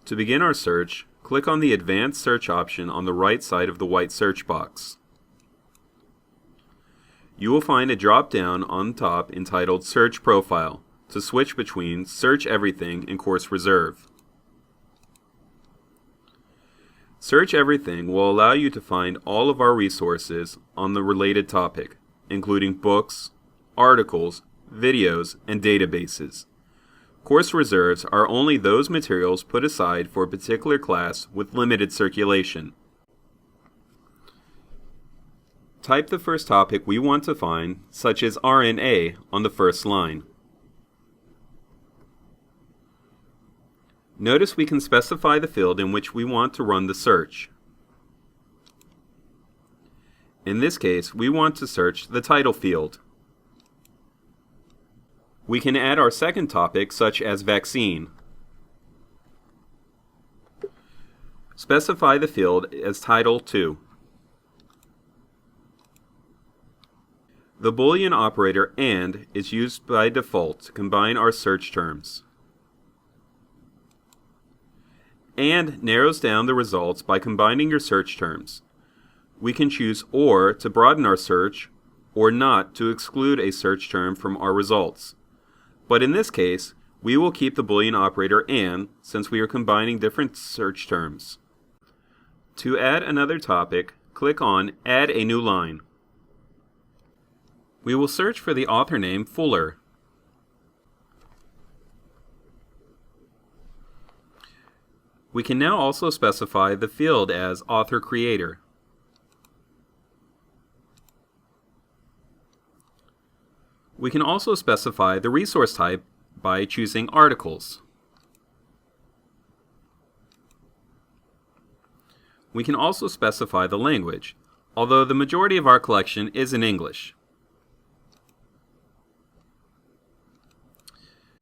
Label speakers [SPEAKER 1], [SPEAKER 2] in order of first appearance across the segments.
[SPEAKER 1] To begin our search, click on the Advanced Search option on the right side of the white search box. You will find a drop-down on top entitled Search Profile to switch between Search Everything and Course Reserve. Search Everything will allow you to find all of our resources on the related topic, including books, articles, videos, and databases. Course reserves are only those materials put aside for a particular class with limited circulation. Type the first topic we want to find, such as RNA, on the first line. Notice we can specify the field in which we want to run the search. In this case, we want to search the title field. We can add our second topic, such as vaccine. Specify the field as Title 2. The Boolean operator AND is used by default to combine our search terms. AND narrows down the results by combining your search terms. We can choose OR to broaden our search, or NOT to exclude a search term from our results. But in this case, we will keep the Boolean operator AND since we are combining different search terms. To add another topic, click on Add a New Line. We will search for the author name Fuller. We can now also specify the field as Author-Creator. We can also specify the resource type by choosing Articles. We can also specify the language, although the majority of our collection is in English.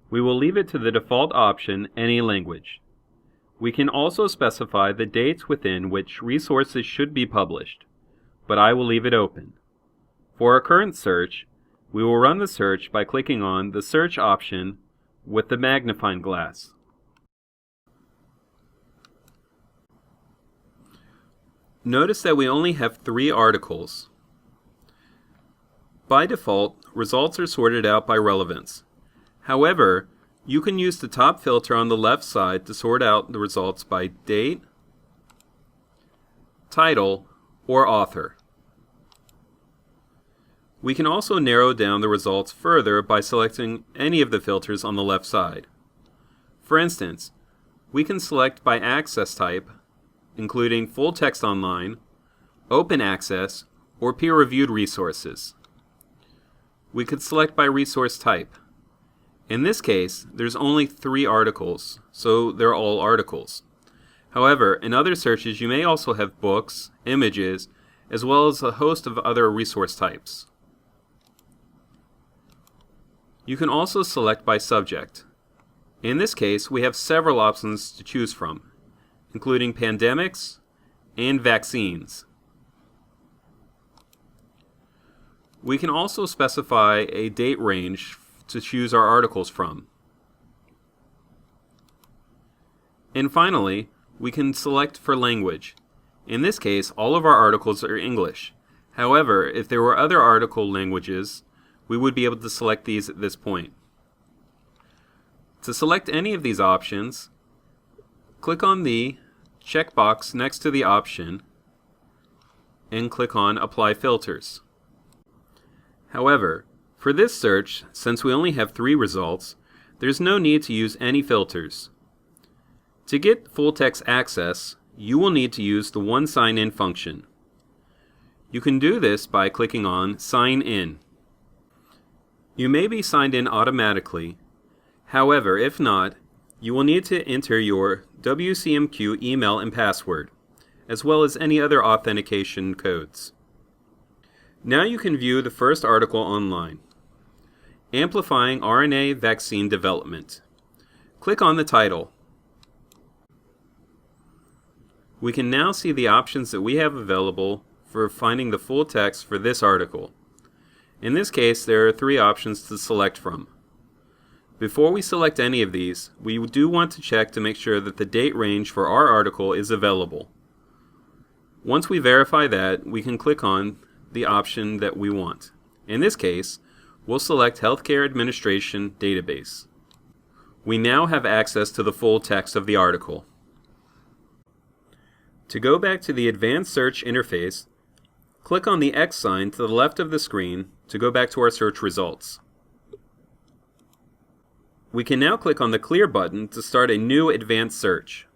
[SPEAKER 1] We will leave it to the default option, Any Language. We can also specify the dates within which resources should be published, but I will leave it open. For our current search, we will run the search by clicking on the Search option with the magnifying glass. Notice that we only have 3 articles. By default, results are sorted out by relevance. However, you can use the top filter on the left side to sort out the results by date, title, or author. We can also narrow down the results further by selecting any of the filters on the left side. For instance, we can select by access type, including full text online, open access, or peer-reviewed resources. We could select by resource type. In this case, there's only 3 articles, so they're all articles. However, in other searches you may also have books, images, as well as a host of other resource types. You can also select by subject. In this case, we have several options to choose from, including pandemics and vaccines. We can also specify a date range to choose our articles from. And finally, we can select for language. In this case, all of our articles are English. However, if there were other article languages, we would be able to select these at this point. To select any of these options, click on the checkbox next to the option and click on Apply Filters. However, for this search, since we only have 3 results, there's no need to use any filters. To get full text access, you will need to use the OneSign-In function. You can do this by clicking on Sign In. You may be signed in automatically. However, if not, you will need to enter your WCM-Q email and password, as well as any other authentication codes. Now you can view the first article online. Amplifying RNA Vaccine Development. Click on the title. We can now see the options that we have available for finding the full text for this article. In this case, there are 3 options to select from. Before we select any of these, we do want to check to make sure that the date range for our article is available. Once we verify that, we can click on the option that we want. In this case, we'll select Healthcare Administration Database. We now have access to the full text of the article. To go back to the Advanced Search interface, click on the X sign to the left of the screen to go back to our search results. We can now click on the Clear button to start a new advanced search.